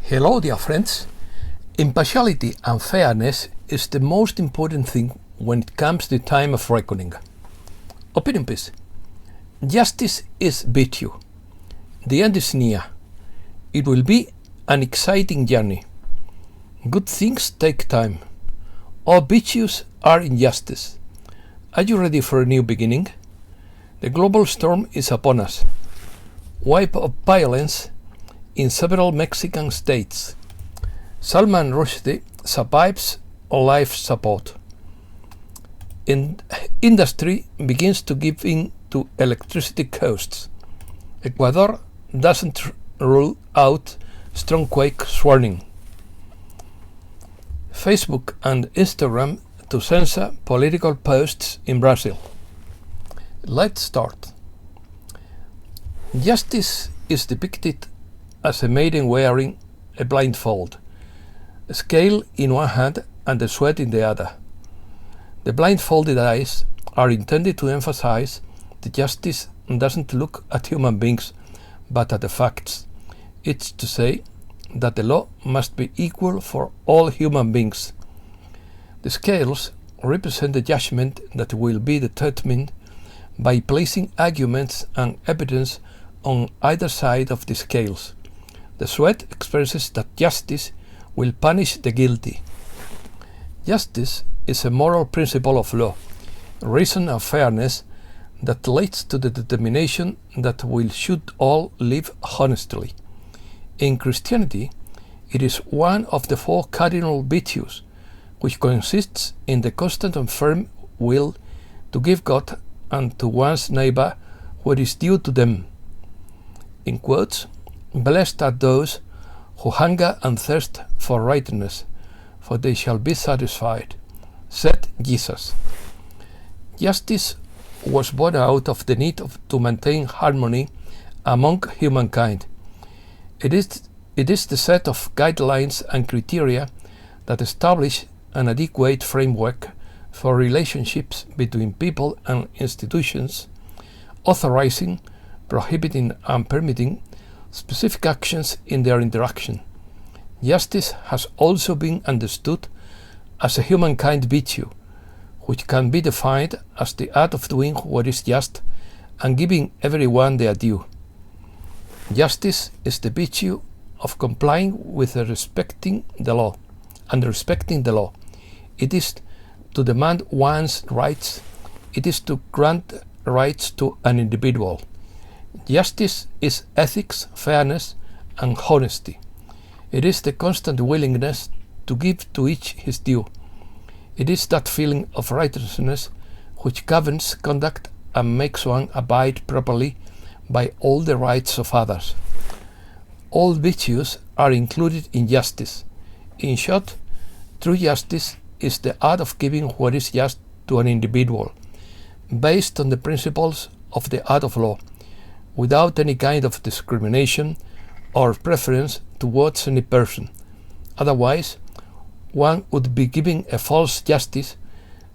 Hello, dear friends. Impartiality and fairness is the most important thing when it comes to time of reckoning. Opinion piece. Justice is virtue. The end is near. It will be an exciting journey. Good things take time. All virtues are injustice. Are you ready for a new beginning? The global storm is upon us. Wave of violence in several Mexican states. Salman Rushdie survives on life support. Industry begins to give in to electricity costs. Ecuador doesn't rule out strong quake warning. Facebook and Instagram to censor political posts in Brazil. Let's start. Justice is depicted as a maiden wearing a blindfold, a scale in one hand and a sweat in the other. The blindfolded eyes are intended to emphasize that justice doesn't look at human beings but at the facts. It's to say that the law must be equal for all human beings. The scales represent the judgment that will be determined by placing arguments and evidence on either side of the scales. The sweat expresses that justice will punish the guilty. Justice is a moral principle of law, reason and fairness that leads to the determination that we should all live honestly. In Christianity, it is one of the four cardinal virtues, which consists in the constant and firm will to give God and to one's neighbor what is due to them. In quotes, "Blessed are those who hunger and thirst for righteousness, for they shall be satisfied," said Jesus. Justice was born out of the need to maintain harmony among humankind. It is the set of guidelines and criteria that establish an adequate framework for relationships between people and institutions, authorizing, prohibiting, and permitting specific actions in their interaction. Justice has also been understood as a humankind virtue, which can be defined as the art of doing what is just and giving everyone their due. Justice is the virtue of complying with respecting the law. It is to demand one's rights. It is to grant rights to an individual. Justice is ethics, fairness, and honesty. It is the constant willingness to give to each his due. It is that feeling of righteousness which governs conduct and makes one abide properly by all the rights of others. All virtues are included in justice. In short, true justice is the art of giving what is just to an individual, based on the principles of the art of law, without any kind of discrimination or preference towards any person. Otherwise, one would be giving a false justice,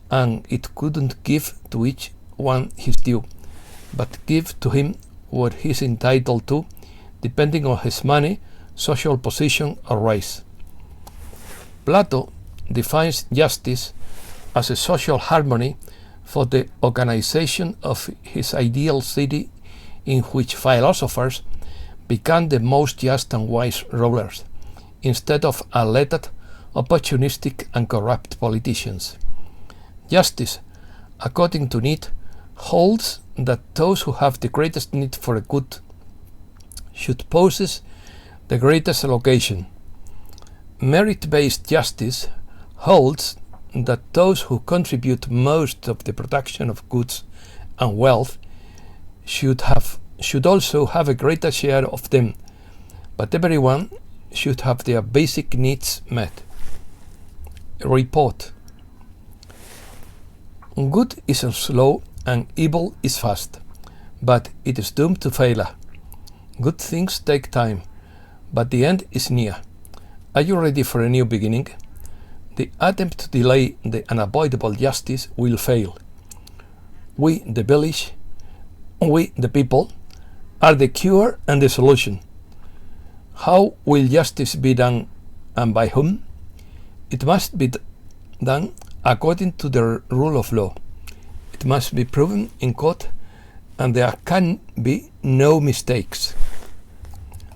and it couldn't give to each one his due, but give to him what he is entitled to, depending on his money, social position, or race. Plato defines justice as a social harmony for the organization of his ideal city, in which philosophers become the most just and wise rulers, instead of elected, opportunistic, and corrupt politicians. Justice, according to need, holds that those who have the greatest need for a good should possess the greatest allocation. Merit-based justice holds that those who contribute most of the production of goods and wealth should also have a greater share of them, but everyone should have their basic needs met. A report. Good is slow and evil is fast, but it is doomed to failure. Good things take time, but the end is near. Are you ready for a new beginning? The attempt to delay the unavoidable justice will fail. We, the village, we, the people, are the cure and the solution. How will justice be done and by whom? It must be done according to the rule of law. It must be proven in court and there can be no mistakes.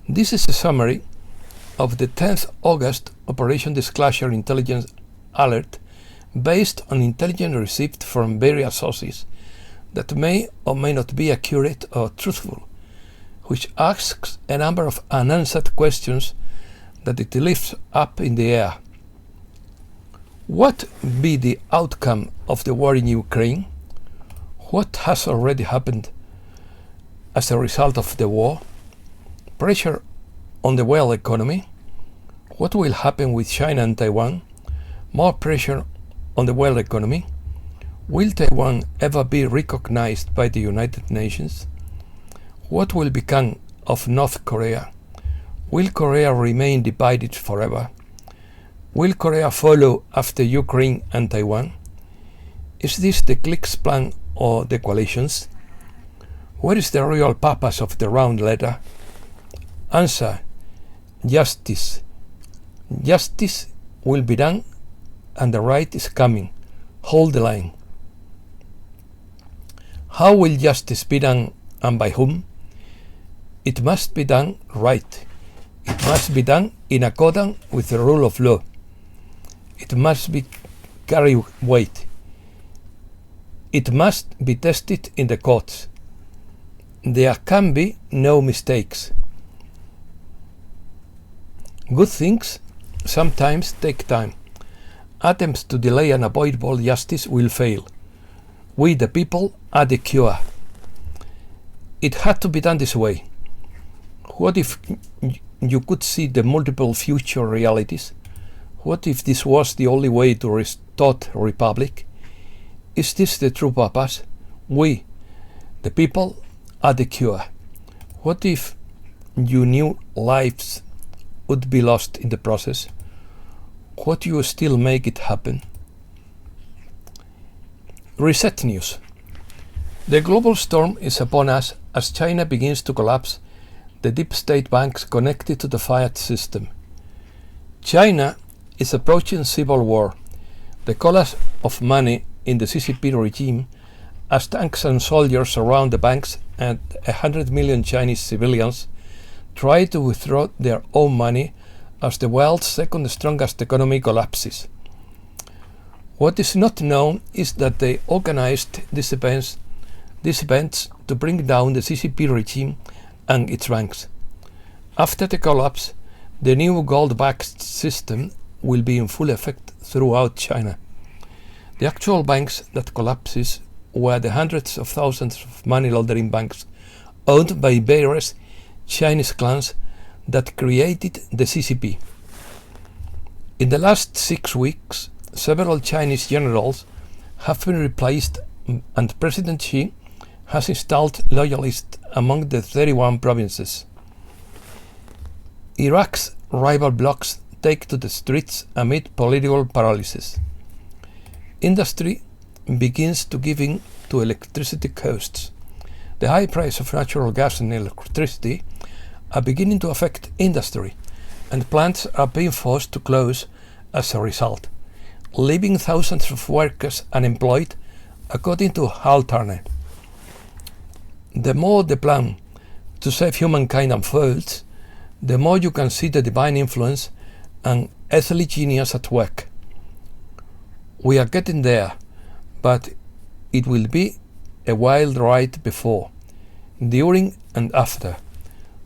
This is a summary of the 10th August Operation Disclosure Intelligence Alert based on intelligence received from various sources that may or may not be accurate or truthful, which asks a number of unanswered questions that it lifts up in the air. What be the outcome of the war in Ukraine? What has already happened as a result of the war? Pressure on the world economy? What will happen with China and Taiwan? More pressure on the world economy? Will Taiwan ever be recognized by the United Nations? What will become of North Korea? Will Korea remain divided forever? Will Korea follow after Ukraine and Taiwan? Is this the clique's plan or the coalition's? What is the real purpose of the round letter? Answer: justice. Justice will be done and the right is coming. Hold the line. How will justice be done and by whom? It must be done right. It must be done in accordance with the rule of law. It must be carry weight. It must be tested in the courts. There can be no mistakes. Good things sometimes take time. Attempts to delay unavoidable justice will fail. We, the people, are the cure. It had to be done this way. What if you could see the multiple future realities? What if this was the only way to restore republic? Is this the true purpose? We, the people, are the cure. What if you knew lives would be lost in the process? What you still make it happen? Reset news. The global storm is upon us as China begins to collapse the deep state banks connected to the fiat system. China is approaching civil war. The collapse of money in the CCP regime as tanks and soldiers surround the banks and 100 million Chinese civilians try to withdraw their own money as the world's second strongest economy collapses. What is not known is that they organized these events to bring down the CCP regime and its banks. After the collapse, the new gold-backed system will be in full effect throughout China. The actual banks that collapses were the hundreds of thousands of money laundering banks owned by various Chinese clans that created the CCP. In the last 6 weeks, several Chinese generals have been replaced and President Xi has installed loyalists among the 31 provinces. Iraq's rival blocs take to the streets amid political paralysis. Industry begins to give in to electricity costs. The high price of natural gas and electricity are beginning to affect industry, and plants are being forced to close as a result, leaving thousands of workers unemployed, according to Hal Turner. The more the plan to save humankind unfolds, the more you can see the divine influence and earthly genius at work. We are getting there, but it will be a wild ride before, during and after,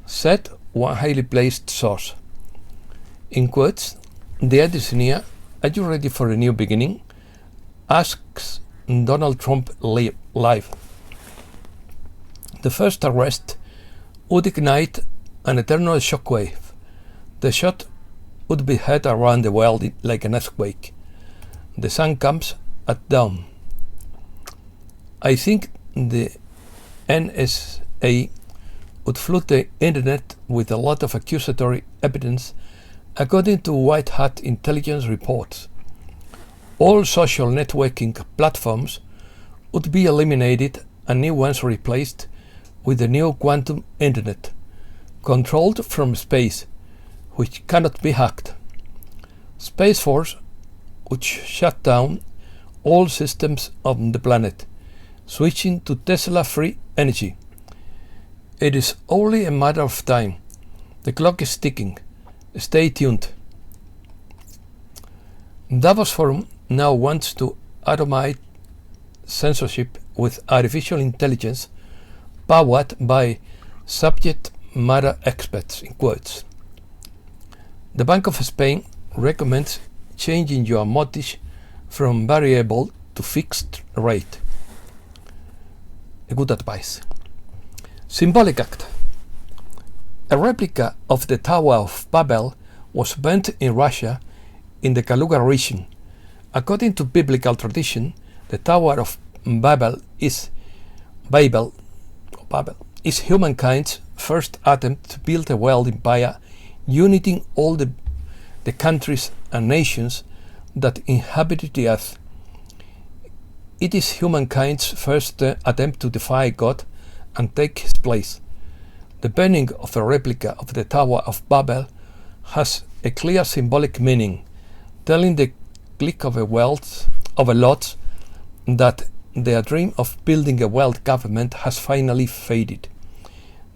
said one highly placed source. In quotes, "The end is near. Are you ready for a new beginning?" asks Donald Trump live. The first arrest would ignite an eternal shockwave. The shot would be heard around the world like an earthquake. The sun comes at dawn. I think the NSA would flood the internet with a lot of accusatory evidence, according to White Hat intelligence reports. All social networking platforms would be eliminated and new ones replaced with the new quantum internet, controlled from space, which cannot be hacked. Space Force, which shut down all systems on the planet, switching to Tesla-free energy. It is only a matter of time. The clock is ticking. Stay tuned. Davos Forum now wants to automate censorship with artificial intelligence powered by subject matter experts, in quotes. The Bank of Spain recommends changing your mortgage from variable to fixed rate. A good advice. Symbolic act. A replica of the Tower of Babel was burnt in Russia in the Kaluga region. According to biblical tradition, the Tower of Babel is humankind's first attempt to build a world empire uniting all the countries and nations that inhabited the earth. It is humankind's first attempt to defy God and take his place. The burning of a replica of the Tower of Babel has a clear symbolic meaning, telling the clique of a lot that their dream of building a world government has finally faded.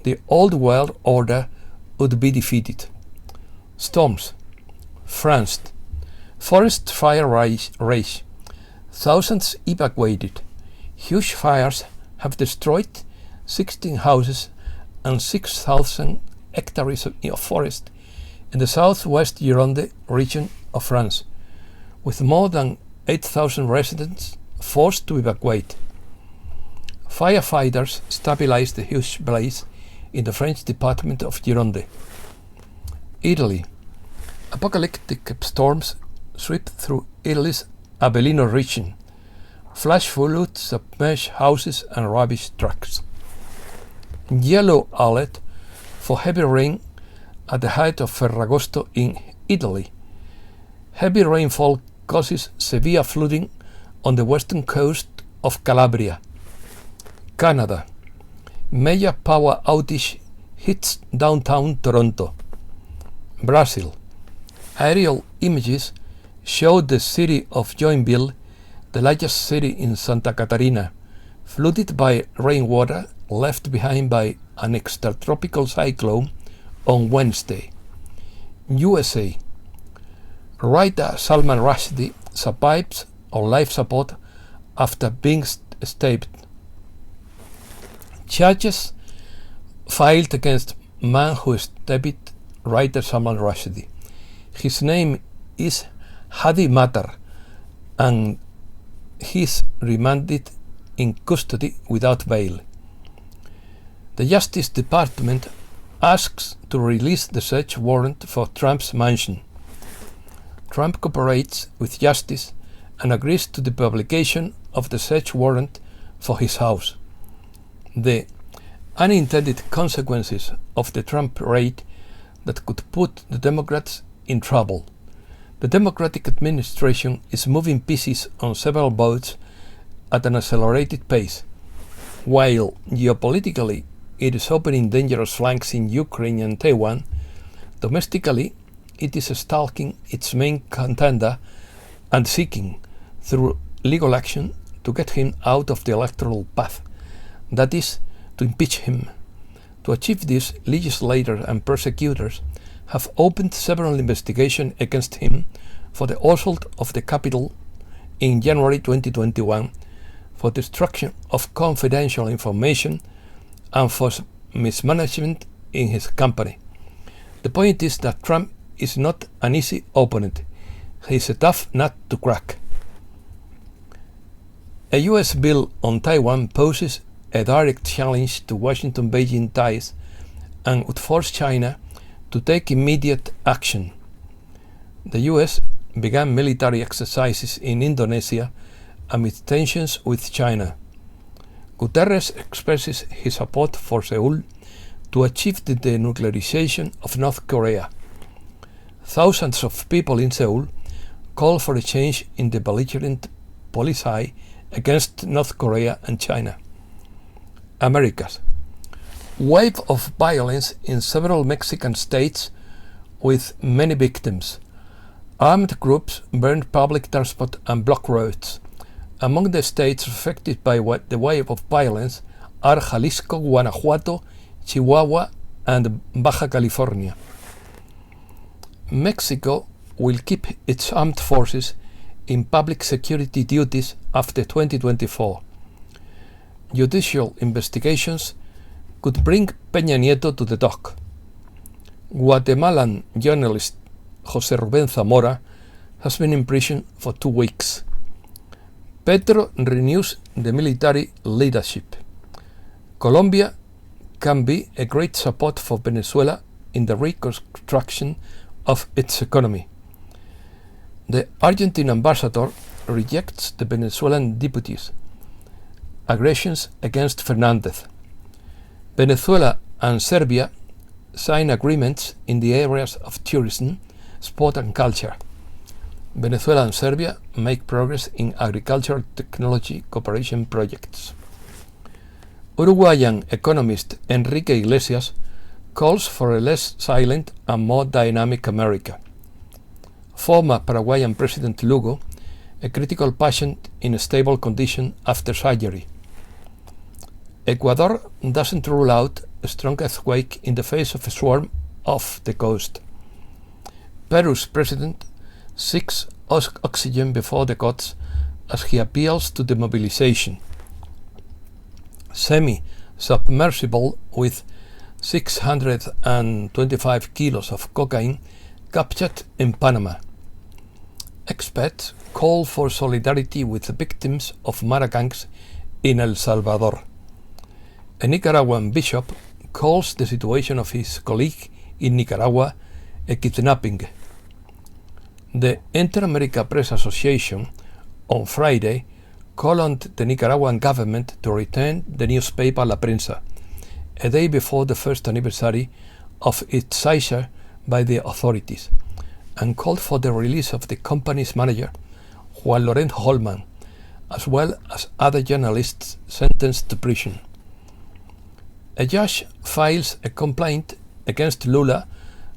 The old world order would be defeated. Storms. France. Forest fire rage. Thousands evacuated. Huge fires have destroyed 16 houses and 6,000 hectares of forest in the southwest Gironde region of France, with more than 8,000 residents forced to evacuate. Firefighters stabilized the huge blaze in the French department of Gironde. Italy. Apocalyptic storms sweep through Italy's Avellino region. Flash floods submerge houses and rubbish trucks. Yellow alert for heavy rain at the height of Ferragosto in Italy. Heavy rainfall causes severe flooding on the western coast of Calabria. Canada. Major power outage hits downtown Toronto. Brazil. Aerial images showed the city of Joinville, the largest city in Santa Catarina, flooded by rainwater left behind by an extratropical cyclone on Wednesday. USA. Writer Salman Rushdie survives on life support after being stabbed. Charges filed against man who stabbed writer Salman Rushdie. His name is Hadi Matar, and he is remanded in custody without bail. The Justice Department asks to release the search warrant for Trump's mansion. Trump cooperates with justice and agrees to the publication of the search warrant for his house. The unintended consequences of the Trump raid that could put the Democrats in trouble. The Democratic administration is moving pieces on several votes at an accelerated pace, while geopolitically it is opening dangerous flanks in Ukraine and Taiwan. Domestically, it is stalking its main contender and seeking, through legal action, to get him out of the electoral path, that is, to impeach him. To achieve this, legislators and prosecutors have opened several investigations against him for the assault of the Capitol in January 2021, for destruction of confidential information, and for mismanagement in his company. The point is that Trump is not an easy opponent. He is a tough nut to crack. A US bill on Taiwan poses a direct challenge to Washington-Beijing ties and would force China to take immediate action. The US began military exercises in Indonesia amid tensions with China. Guterres expresses his support for Seoul to achieve the denuclearization of North Korea. Thousands of people in Seoul call for a change in the belligerent policy against North Korea and China. Americas. Wave of violence in several Mexican states with many victims. Armed groups burned public transport and blocked roads. Among the states affected by the wave of violence are Jalisco, Guanajuato, Chihuahua, and Baja California. Mexico will keep its armed forces in public security duties after 2024. Judicial investigations could bring Peña Nieto to the dock. Guatemalan journalist José Rubén Zamora has been in prison for 2 weeks. Petro renews the military leadership. Colombia can be a great support for Venezuela in the reconstruction of its economy. The Argentine ambassador rejects the Venezuelan deputies' aggressions against Fernandez. Venezuela and Serbia sign agreements in the areas of tourism, sport and culture. Venezuela and Serbia make progress in agricultural technology cooperation projects. Uruguayan economist Enrique Iglesias calls for a less silent and more dynamic America. Former Paraguayan President Lugo, a critical patient in a stable condition after surgery. Ecuador doesn't rule out a strong earthquake in the face of a swarm off the coast. Peru's president seeks oxygen before the cuts as he appeals to demobilization. Semi-submersible with 625 kilos of cocaine captured in Panama. Experts call for solidarity with the victims of Mara gangs in El Salvador. A Nicaraguan bishop calls the situation of his colleague in Nicaragua a kidnapping. The Inter-America Press Association on Friday called on the Nicaraguan government to return the newspaper La Prensa, a day before the first anniversary of its seizure by the authorities, and called for the release of the company's manager, Juan Lorenzo Holman, as well as other journalists sentenced to prison. A judge files a complaint against Lula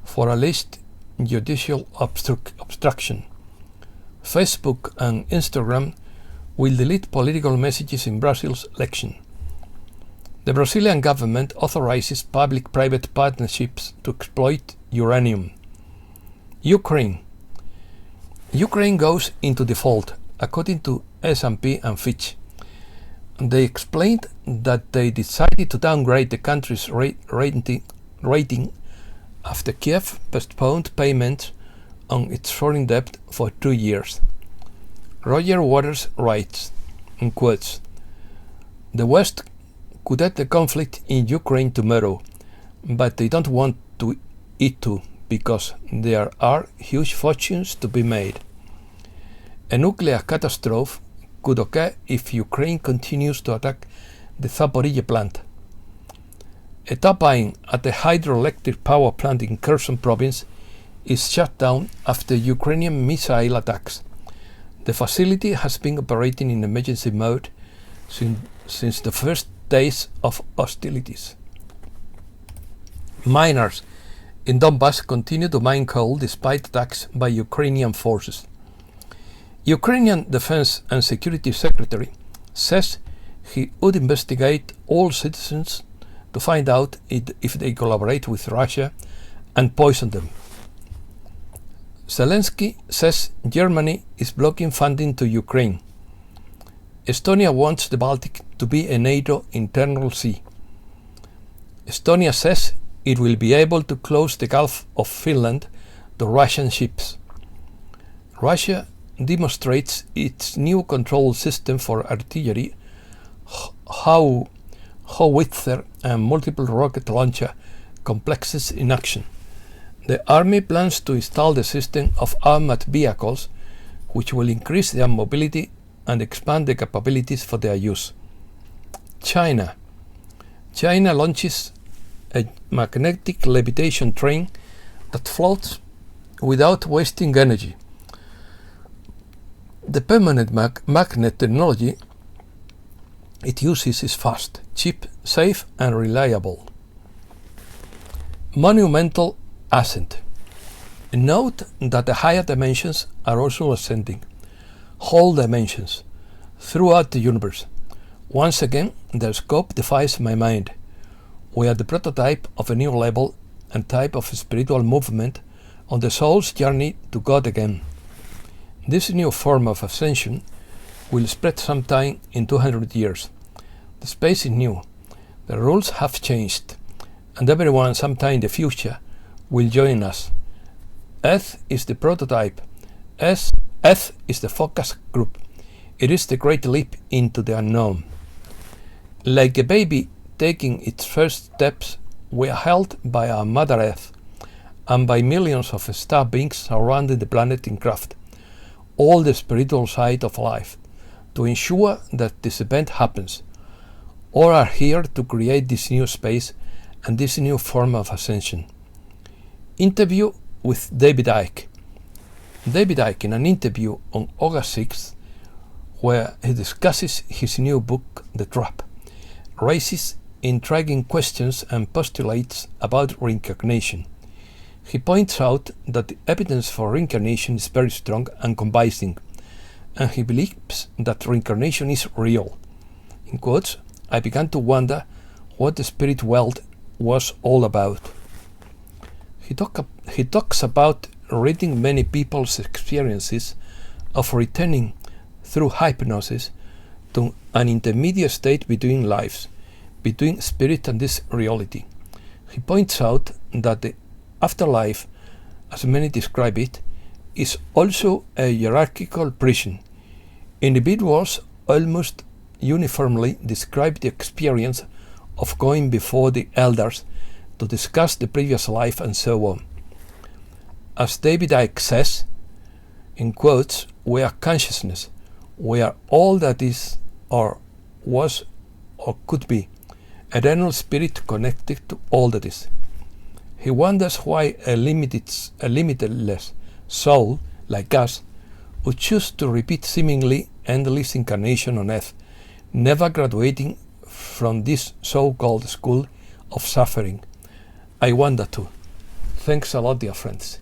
for alleged judicial obstruction. Facebook and Instagram will delete political messages in Brazil's election. The Brazilian government authorizes public-private partnerships to exploit uranium. Ukraine goes into default, according to S&P and Fitch. They explained that they decided to downgrade the country's rating after Kiev postponed payments on its foreign debt for 2 years. Roger Waters writes, in quotes, "The West could end the conflict in Ukraine tomorrow, but they don't want it to because there are huge fortunes to be made. A nuclear catastrophe could occur if Ukraine continues to attack the Zaporizhzhia plant. A turbine at the hydroelectric power plant in Kherson province is shut down after Ukrainian missile attacks. The facility has been operating in emergency mode since the first days of hostilities. Miners in Donbass continue to mine coal despite attacks by Ukrainian forces. Ukrainian Defense and Security Secretary says he would investigate all citizens to find out if they collaborate with Russia and poison them. Zelensky says Germany is blocking funding to Ukraine. Estonia wants the Baltic to be a NATO internal sea. Estonia says it will be able to close the Gulf of Finland to Russian ships. Russia demonstrates its new control system for artillery, howitzer and multiple rocket launcher complexes in action. The army plans to install the system of armored vehicles, which will increase their mobility and expand the capabilities for their use. China launches a magnetic levitation train that floats without wasting energy. The permanent magnet technology it uses is fast, cheap, safe and reliable. Monumental ascent. Note that the higher dimensions are also ascending, whole dimensions, throughout the universe. Once again, their scope defies my mind. We are the prototype of a new level and type of spiritual movement on the soul's journey to God again. This new form of ascension will spread sometime in 200 years. The space is new, the rules have changed, and everyone sometime in the future will join us. Earth is the prototype. Earth is the focus group. It is the great leap into the unknown. Like a baby taking its first steps, we are held by our Mother Earth and by millions of star beings surrounding the planet in craft, all the spiritual side of life, to ensure that this event happens. All are here to create this new space and this new form of ascension. Interview with David Icke. David Icke, in an interview on August 6th, where he discusses his new book, The Trap, raises intriguing questions and postulates about reincarnation. He points out that the evidence for reincarnation is very strong and convincing, and he believes that reincarnation is real. In quotes, I began to wonder what the spirit world was all about. He talks about reading many people's experiences of returning through hypnosis to an intermediate state between lives, between spirit and this reality. He points out that the afterlife, as many describe it, is also a hierarchical prison. Individuals almost uniformly describe the experience of going before the elders to discuss the previous life and so on. As David Icke says, in quotes, we are consciousness. We are all that is or was or could be, eternal spirit connected to all that is. He wonders why a limitless soul like us would choose to repeat seemingly endless incarnation on earth, never graduating from this so-called school of suffering. I wonder too. Thanks a lot, dear friends.